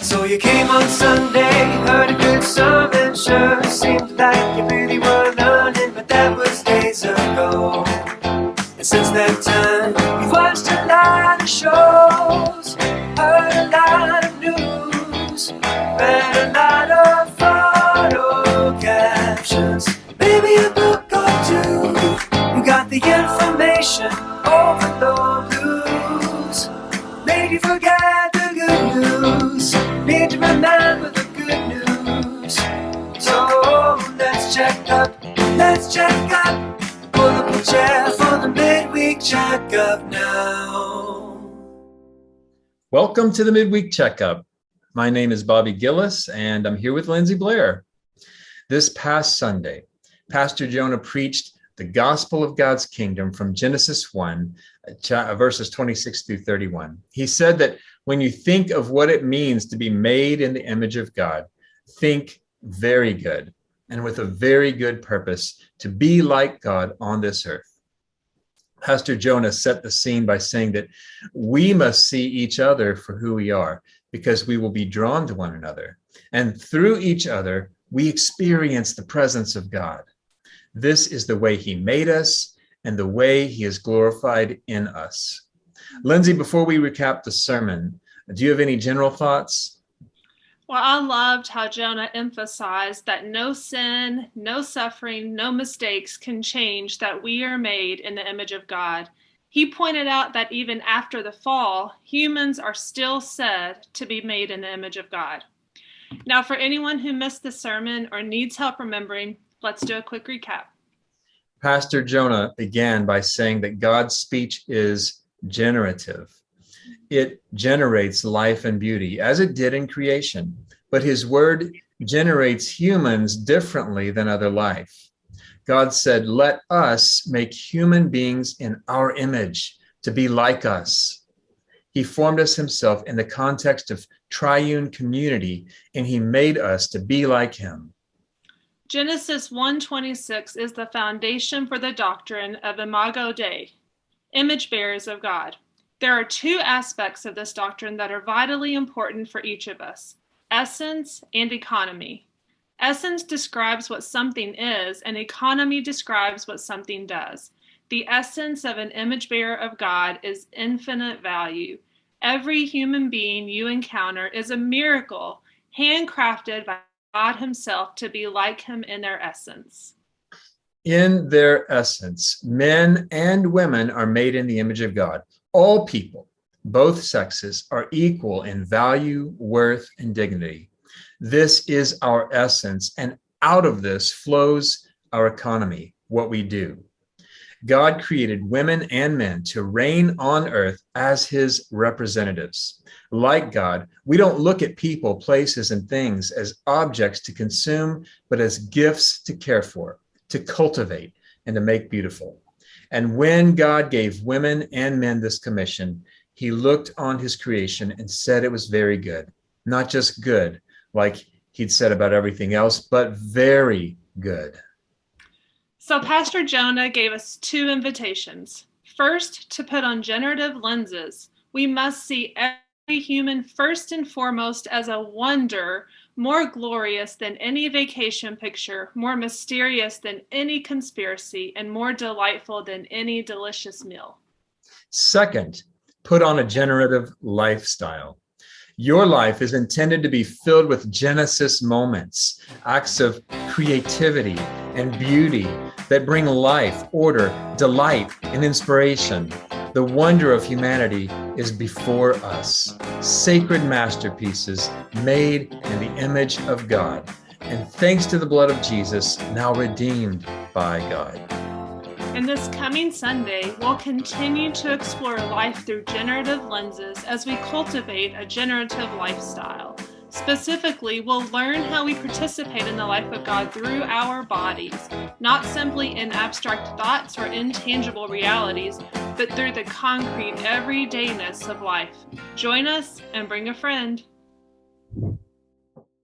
So you came on Sunday, heard a good sermon, sure seemed like you really were learning, but that was days ago. And since that time, you've watched a lot of shows, heard a lot of news, read a lot of photo captions, maybe a book or two. You got the information overload blues, made you forget the good news, need to remember the good news. So let's check up, pull up a chair for the midweek checkup now. Welcome to the Midweek Checkup. My name is Gilles, and I'm here with Lindsey, Blair. This past Sunday, Pastor Jonah preached the gospel of God's kingdom from Genesis 1, verses 26 through 31. He said that when you think of what it means to be made in the image of God, think very good and with a very good purpose to be like God on this earth. Pastor Jonah set the scene by saying that we must see each other for who we are because we will be drawn to one another. And through each other, we experience the presence of God. This is the way he made us and the way he is glorified in us. Lindsey, before we recap the sermon, do you have any general thoughts? Well, I loved how Jonah emphasized that no sin, no suffering, no mistakes can change that we are made in the image of God. He pointed out that even after the fall, humans are still said to be made in the image of God. Now, for anyone who missed the sermon or needs help remembering, let's do a quick recap. Pastor Jonah began by saying that God's speech is generative. It generates life and beauty, as it did in creation, but his word generates humans differently than other life. God said, "Let us make human beings in our image to be like us." He formed us himself in the context of triune community, and he made us to be like him. Genesis 1:26 is the foundation for the doctrine of Imago Dei, image bearers of God. There are two aspects of this doctrine that are vitally important for each of us: essence and economy. Essence describes what something is, and economy describes what something does. The essence of an image bearer of God is infinite value. Every human being you encounter is a miracle, handcrafted by God himself to be like him in their essence. In their essence, men and women are made in the image of God. All people, both sexes, are equal in value, worth, and dignity. This is our essence, and out of this flows our economy, what we do. God created women and men to reign on earth as his representatives. Like God, we don't look at people, places, and things as objects to consume, but as gifts to care for, to cultivate, and to make beautiful. And when God gave women and men this commission, he looked on his creation and said it was very good. Not just good, like he'd said about everything else, but very good. So Pastor Jonah gave us two invitations. First, to put on generative lenses. We must see every human first and foremost as a wonder, more glorious than any vacation picture, more mysterious than any conspiracy, and more delightful than any delicious meal. Second, put on a generative lifestyle. Your life is intended to be filled with Genesis moments, acts of creativity and beauty that bring life, order, delight, and inspiration. The wonder of humanity is before us. Sacred masterpieces made in the image of God, and thanks to the blood of Jesus, now redeemed by God. And this coming Sunday, we'll continue to explore life through generative lenses as we cultivate a generative lifestyle. Specifically, we'll learn how we participate in the life of God through our bodies, not simply in abstract thoughts or intangible realities, but through the concrete everydayness of life. Join us and bring a friend.